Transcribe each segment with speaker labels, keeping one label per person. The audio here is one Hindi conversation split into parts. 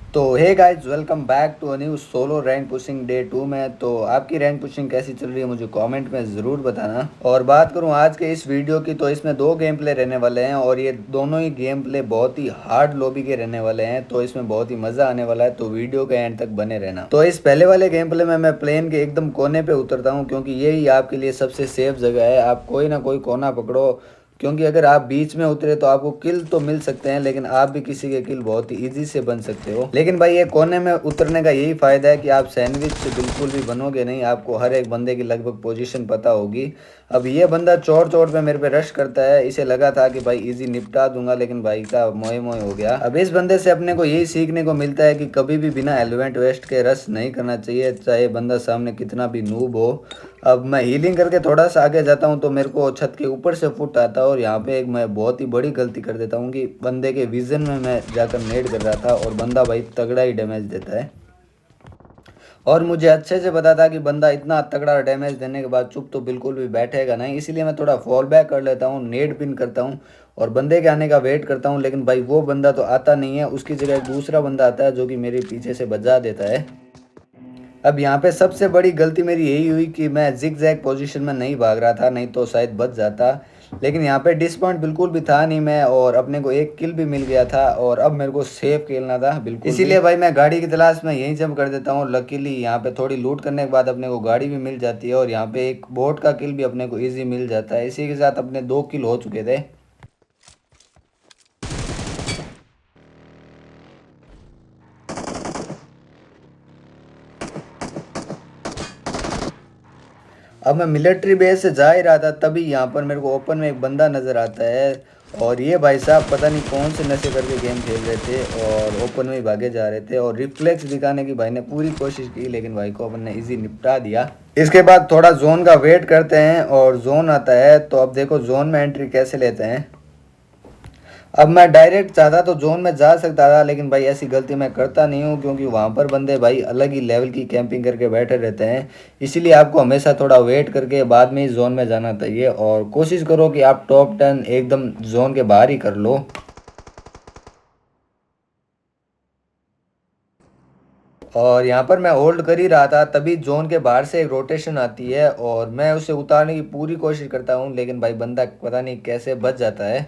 Speaker 1: तो hey guys, welcome back to a new solo rank pushing day 2 में। तो आपकी रैंक पुशिंग कैसी चल रही है मुझे कमेंट में ज़रूर बताना। और बात करूं आज के इस वीडियो की, तो इसमें दो गेम प्ले रहने वाले हैं और ये दोनों ही गेम प्ले बहुत ही हार्ड लॉबी के रहने वाले हैं। तो इसमें बहुत ही मज़ा आने वाला है, तो वीडियो के एंड तक बने रहना। तो इस पहले वाले गेम प्ले में मैं प्लेन के एकदम कोने पे उतरता हूँ, क्योंकि यही आपके लिए सबसे सेफ जगह है। आप कोई ना कोई कोना पकड़ो, क्योंकि अगर आप बीच में उतरे तो आपको किल तो मिल सकते हैं, लेकिन आप भी किसी के किल बहुत ही इजी से बन सकते हो। लेकिन भाई ये कोने में उतरने का यही फायदा है कि आप सैंडविच से बिल्कुल भी बनोगे नहीं, आपको हर एक बंदे की लगभग पोजीशन पता होगी। अब ये बंदा चौड़ चौड़ पे मेरे पे रश करता है, इसे लगा था कि भाई इजी निपटा दूंगा, लेकिन भाई का मोए मोए हो गया। अब इस बंदे से अपने को यही सीखने को मिलता है कि कभी भी बिना एलिमेंट वेस्ट के रश नहीं करना चाहिए, चाहे बंदा सामने कितना भी नूब हो। अब मैं हीलिंग करके थोड़ा सा आगे जाता हूँ तो मेरे को छत के ऊपर से फुट आता है, और यहाँ पे एक मैं बहुत ही बड़ी गलती कर देता हूँ कि बंदे के विजन में मैं जाकर नेड कर रहा था, और बंदा भाई तगड़ा ही डैमेज देता है। और मुझे अच्छे से पता था कि बंदा इतना तगड़ा डैमेज देने के बाद चुप तो बिल्कुल भी बैठेगा नहीं, इसीलिए मैं थोड़ा फॉल बैक कर लेता हूँ, नेड पिन करता हूँ और बंदे के आने का वेट करता हूँ। लेकिन भाई वो बंदा तो आता नहीं है, उसकी जगह एक दूसरा बंदा आता है जो कि मेरे पीछे से बजा देता है। अब यहाँ पे सबसे बड़ी गलती मेरी यही हुई कि मैं जिग जैग पोजिशन में नहीं भाग रहा था, नहीं तो शायद बच जाता। लेकिन यहाँ पे डिस पॉइंट बिल्कुल भी था नहीं मैं, और अपने को एक किल भी मिल गया था, और अब मेरे को सेफ खेलना था बिल्कुल। इसीलिए भाई मैं गाड़ी की तलाश में यहीं जंप कर देता हूँ। लकीली यहाँ पे थोड़ी लूट करने के बाद अपने को गाड़ी भी मिल जाती है, और यहाँ पे एक बोट का किल भी अपने को ईजी मिल जाता है। इसी के साथ अपने 2 किल हो चुके थे। अब मैं मिलिट्री बेस से जा ही रहा था, तभी यहाँ पर मेरे को ओपन में एक बंदा नज़र आता है। और ये भाई साहब पता नहीं कौन से नशे करके गेम खेल रहे थे और ओपन में ही भागे जा रहे थे, और रिफ्लेक्स दिखाने की भाई ने पूरी कोशिश की, लेकिन भाई को अपन ने इजी निपटा दिया। इसके बाद थोड़ा जोन का वेट करते हैं, और जोन आता है तो अब देखो जोन में एंट्री कैसे लेते हैं। अब मैं डायरेक्ट चाहता तो जोन में जा सकता था, लेकिन भाई ऐसी गलती मैं करता नहीं हूँ, क्योंकि वहाँ पर बंदे भाई अलग ही लेवल की कैंपिंग करके बैठे रहते हैं। इसीलिए आपको हमेशा थोड़ा वेट करके बाद में ही जोन में जाना चाहिए, और कोशिश करो कि आप टॉप 10 एकदम जोन के बाहर ही कर लो। और यहाँ पर मैं होल्ड कर ही रहा था, तभी जोन के बाहर से एक रोटेशन आती है, और मैं उसे उतारने की पूरी कोशिश करता हूँ, लेकिन भाई बंदा पता नहीं कैसे बच जाता है।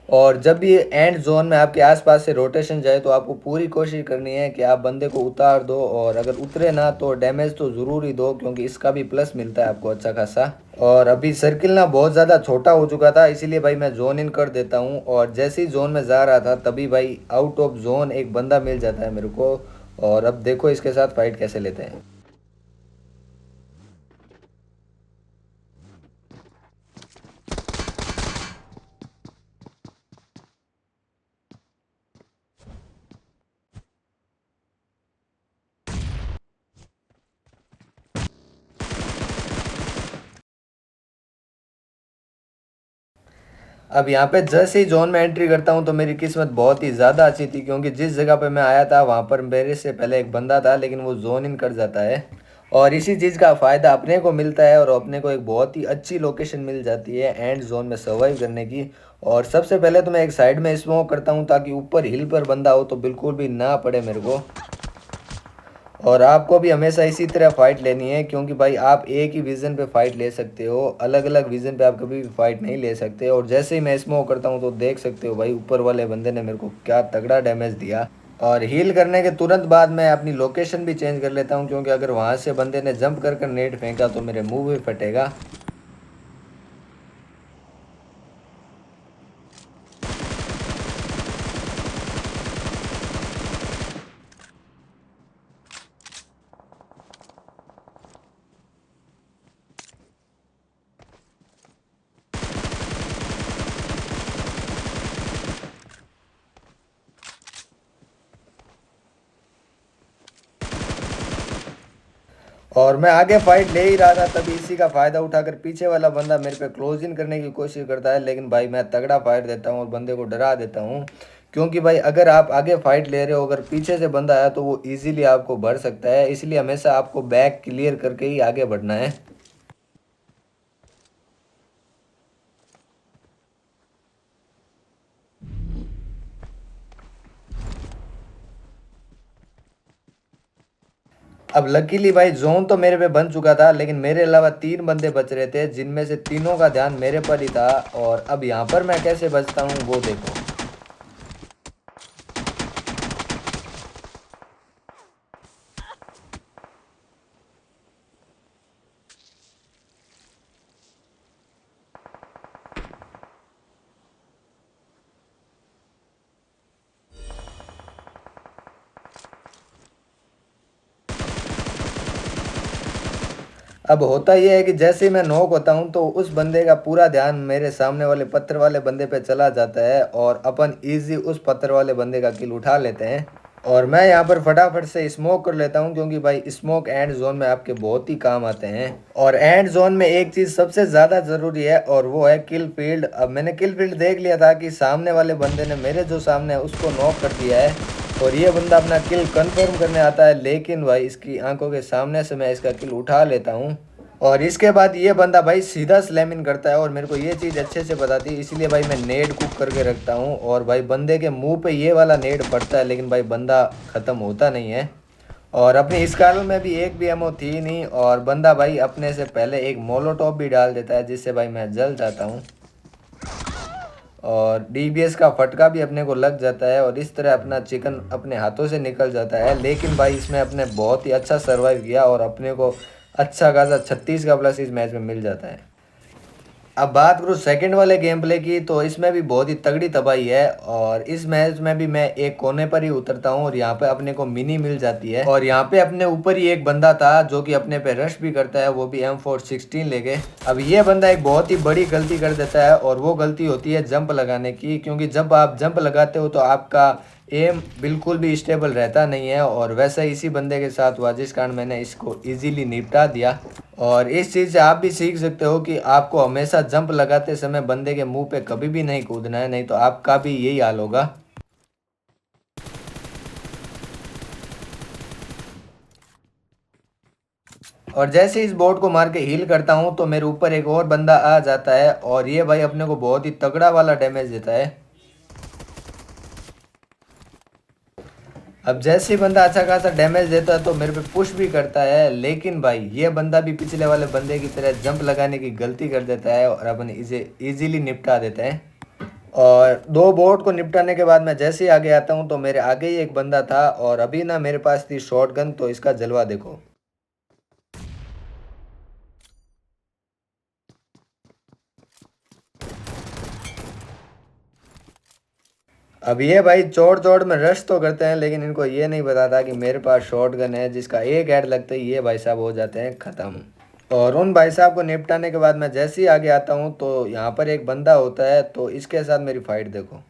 Speaker 1: और जब भी एंड जोन में आपके आसपास से रोटेशन जाए, तो आपको पूरी कोशिश करनी है कि आप बंदे को उतार दो, और अगर उतरे ना तो डैमेज तो ज़रूर ही दो, क्योंकि इसका भी प्लस मिलता है आपको अच्छा खासा। और अभी सर्किल ना बहुत ज़्यादा छोटा हो चुका था, इसीलिए भाई मैं जोन इन कर देता हूँ, और जैसे ही जोन में जा रहा था तभी भाई आउट ऑफ जोन एक बंदा मिल जाता है मेरे को। और अब देखो इसके साथ फाइट कैसे लेते हैं। अब यहाँ पे जैसे ही जोन में एंट्री करता हूँ तो मेरी किस्मत बहुत ही ज़्यादा अच्छी थी, क्योंकि जिस जगह पे मैं आया था वहाँ पर मेरे से पहले एक बंदा था, लेकिन वो जोन इन कर जाता है। और इसी चीज़ का फ़ायदा अपने को मिलता है, और अपने को एक बहुत ही अच्छी लोकेशन मिल जाती है एंड जोन में सर्वाइव करने की। और सबसे पहले तो मैं एक साइड में स्मोक करता हूँ, ताकि ऊपर हिल पर बंदा हो तो बिल्कुल भी ना पड़े मेरे को। और आपको भी हमेशा इसी तरह फाइट लेनी है, क्योंकि भाई आप एक ही विज़न पे फाइट ले सकते हो, अलग अलग विज़न पे आप कभी भी फाइट नहीं ले सकते। और जैसे ही मैं स्मोक करता हूँ तो देख सकते हो भाई ऊपर वाले बंदे ने मेरे को क्या तगड़ा डैमेज दिया। और हील करने के तुरंत बाद मैं अपनी लोकेशन भी चेंज कर लेता हूँ, क्योंकि अगर वहाँ से बंदे ने जंप कर कर नेट फेंका तो मेरे मुंह भी फटेगा। और मैं आगे फाइट ले ही रहा था, तभी इसी का फ़ायदा उठाकर पीछे वाला बंदा मेरे पे क्लोज इन करने की कोशिश करता है, लेकिन भाई मैं तगड़ा फाइट देता हूँ और बंदे को डरा देता हूँ, क्योंकि भाई अगर आप आगे फाइट ले रहे हो, अगर पीछे से बंदा आया तो वो इजीली आपको भर सकता है, इसलिए हमेशा आपको बैक क्लियर करके ही आगे बढ़ना है। अब लकीली भाई जोन तो मेरे पे बन चुका था, लेकिन मेरे अलावा तीन बंदे बच रहे थे जिनमें से तीनों का ध्यान मेरे पर ही था। और अब यहाँ पर मैं कैसे बचता हूँ वो देखो। अब होता यह है कि जैसे ही मैं नॉक होता हूं तो उस बंदे का पूरा ध्यान मेरे सामने वाले पत्थर वाले बंदे पे चला जाता है और अपन इजी उस पत्थर वाले बंदे का किल उठा लेते हैं। और मैं यहाँ पर फटाफट से स्मोक कर लेता हूँ, क्योंकि भाई स्मोक एंड जोन में आपके बहुत ही काम आते हैं। और एंड जोन में एक चीज़ सबसे ज़्यादा ज़रूरी है और वो है किल फील्ड। अब मैंने किल फील्ड देख लिया था कि सामने वाले बंदे ने मेरे जो सामने है उसको नॉक कर दिया है और ये बंदा अपना किल कंफर्म करने आता है, लेकिन भाई इसकी आंखों के सामने से मैं इसका किल उठा लेता हूँ। और इसके बाद ये बंदा भाई सीधा स्लैमिंग करता है और मेरे को ये चीज़ अच्छे से पता थी, इसलिए भाई मैं नेड कुक करके रखता हूँ। और भाई बंदे के मुंह पे ये वाला नेड पड़ता है, लेकिन भाई बंदा ख़त्म होता नहीं है। और अपनी इस काल में भी एक भी एमओ थी नहीं और बंदा भाई अपने से पहले एक मोलोटॉप भी डाल देता है, जिससे भाई मैं जल जाता हूँ। और डीबीएस का फटका भी अपने को लग जाता है और इस तरह अपना चिकन अपने हाथों से निकल जाता है। लेकिन भाई इसमें अपने बहुत ही अच्छा सर्वाइव किया और अपने को अच्छा खासा 36 का प्लस इस मैच में मिल जाता है। अब बात करूँ सेकंड वाले गेम प्ले की, तो इसमें भी बहुत ही तगड़ी तबाही है। और इस मैच में भी मैं एक कोने पर ही उतरता हूँ और यहाँ पे अपने को मिनी मिल जाती है। और यहाँ पे अपने ऊपर ही एक बंदा था जो कि अपने पे रश भी करता है, वो भी M416 लेके। अब ये बंदा एक बहुत ही बड़ी गलती कर देता है और वो गलती होती है जंप लगाने की, क्योंकि जब आप जंप लगाते हो तो आपका एम बिल्कुल भी स्टेबल रहता नहीं है। और वैसे इसी बंदे के साथ हुआ, जिस कारण मैंने इसको इजीली निपटा दिया। और इस चीज़ से आप भी सीख सकते हो कि आपको हमेशा जंप लगाते समय बंदे के मुंह पे कभी भी नहीं कूदना है, नहीं तो आपका भी यही हाल होगा। और जैसे इस बोर्ड को मार के हील करता हूँ तो मेरे ऊपर एक और बंदा आ जाता है और ये भाई अपने को बहुत ही तगड़ा वाला डैमेज देता है। अब जैसे ही बंदा अच्छा खासा डैमेज देता है तो मेरे पे पुश भी करता है, लेकिन भाई ये बंदा भी पिछले वाले बंदे की तरह जंप लगाने की गलती कर देता है और अपन इसे इजीली निपटा देते हैं। और दो बोट को निपटाने के बाद मैं जैसे ही आगे आता हूँ तो मेरे आगे ही एक बंदा था और अभी ना मेरे पास थी शॉटगन, तो इसका जलवा देखो। अब ये भाई चौड़ चौड़ में रश तो करते हैं, लेकिन इनको ये नहीं पता था कि मेरे पास शॉटगन है, जिसका एक हेड लगते ही ये भाई साहब हो जाते हैं ख़त्म। और उन भाई साहब को निपटाने के बाद मैं जैसे ही आगे आता हूँ तो यहाँ पर एक बंदा होता है, तो इसके साथ मेरी फाइट देखो।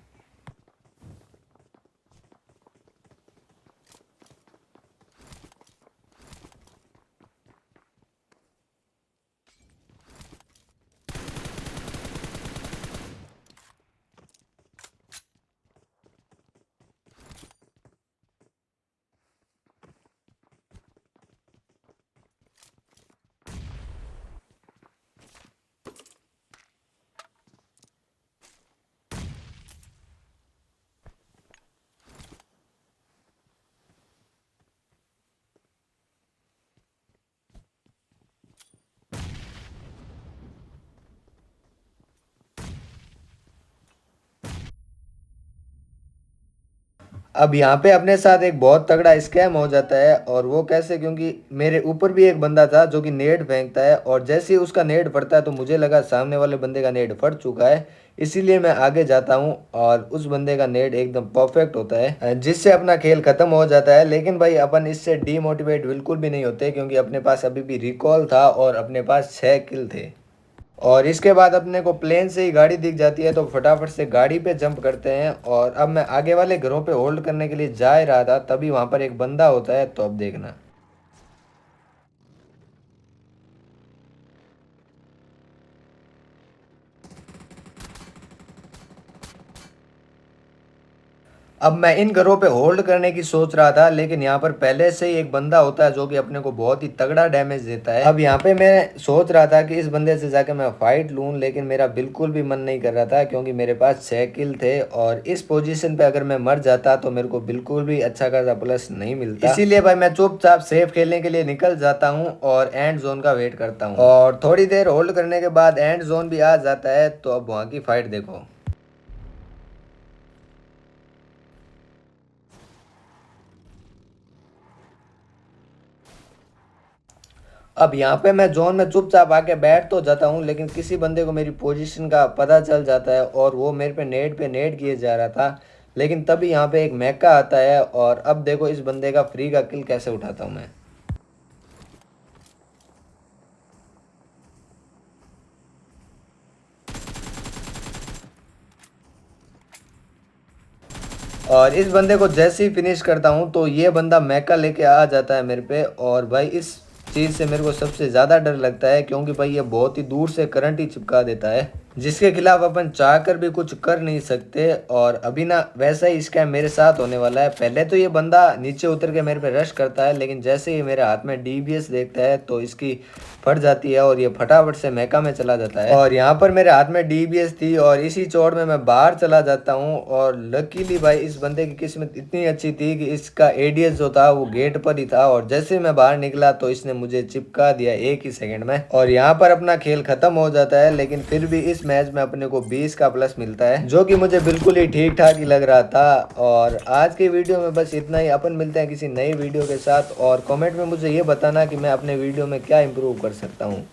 Speaker 1: अब यहाँ पे अपने साथ एक बहुत तगड़ा स्कैम हो जाता है। और वो कैसे, क्योंकि मेरे ऊपर भी एक बंदा था जो कि नेट फेंकता है और जैसे ही उसका नेट पड़ता है तो मुझे लगा सामने वाले बंदे का नेट फट चुका है, इसीलिए मैं आगे जाता हूँ और उस बंदे का नेट एकदम परफेक्ट होता है, जिससे अपना खेल खत्म हो जाता है। लेकिन भाई अपन इससे डीमोटिवेट बिल्कुल भी नहीं होते, क्योंकि अपने पास अभी भी रिकॉल था और अपने पास 6 किल थे। और इसके बाद अपने को प्लेन से ही गाड़ी दिख जाती है तो फटाफट से गाड़ी पे जंप करते हैं। और अब मैं आगे वाले घरों पे होल्ड करने के लिए जा ही रहा था, तभी वहाँ पर एक बंदा होता है, तो अब देखना। अब मैं इन घरों पे होल्ड करने की सोच रहा था, लेकिन यहाँ पर पहले से ही एक बंदा होता है जो कि अपने को बहुत ही तगड़ा डैमेज देता है। अब यहाँ पे मैं सोच रहा था कि इस बंदे से जाके मैं फाइट लूँ, लेकिन मेरा बिल्कुल भी मन नहीं कर रहा था क्योंकि मेरे पास 6 किल थे और इस पोजीशन पे अगर मैं मर जाता तो मेरे को बिल्कुल भी अच्छा खासा प्लस नहीं मिलता। इसीलिए भाई मैं चुपचाप सेफ खेलने के लिए निकल जाता हूँ और एंड जोन का वेट करता हूँ। और थोड़ी देर होल्ड करने के बाद एंड जोन भी आ जाता है, तो अब वहाँ की फाइट देखो। अब यहाँ पे मैं जोन में चुपचाप आके बैठ तो जाता हूँ, लेकिन किसी बंदे को मेरी पोजीशन का पता चल जाता है और वो मेरे पे नेट किए जा रहा था। लेकिन तभी यहाँ पे एक मैका आता है और अब देखो इस बंदे का फ्री का किल कैसे उठाता हूँ मैं। और इस बंदे को जैसे ही फिनिश करता हूँ तो ये बंदा मैका लेके आ जाता है मेरे पे। और भाई इस चीज़ से मेरे को सबसे ज़्यादा डर लगता है क्योंकि भाई ये बहुत ही दूर से करंट ही चिपका देता है, जिसके खिलाफ अपन चाह कर भी कुछ कर नहीं सकते। और अभी ना वैसा ही स्कैम मेरे साथ होने वाला है। पहले तो ये बंदा नीचे उतर के मेरे पे रश करता है, लेकिन जैसे ही मेरे हाथ में डीबीएस देखता है तो इसकी फट जाती है और ये फटाफट से मैका में चला जाता है। और यहाँ पर मेरे हाथ में डीबीएस थी और इसी चौड़ में मैं बाहर चला जाता हूँ। और लकीली भाई इस बंदे की किस्मत इतनी अच्छी थी कि इसका एडीएस जो था वो गेट पर ही था और जैसे मैं बाहर निकला तो इसने मुझे चिपका दिया एक ही सेकंड में। और यहाँ पर अपना खेल खत्म हो जाता है, लेकिन फिर भी इस मैच में अपने को 20 का प्लस मिलता है, जो कि मुझे बिल्कुल ही ठीक ठाक ही लग रहा था। और आज की वीडियो में बस इतना ही। अपन मिलते हैं किसी नई वीडियो के साथ और कमेंट में मुझे ये बताना कि मैं अपने वीडियो में क्या इंप्रूव कर सकता हूँ।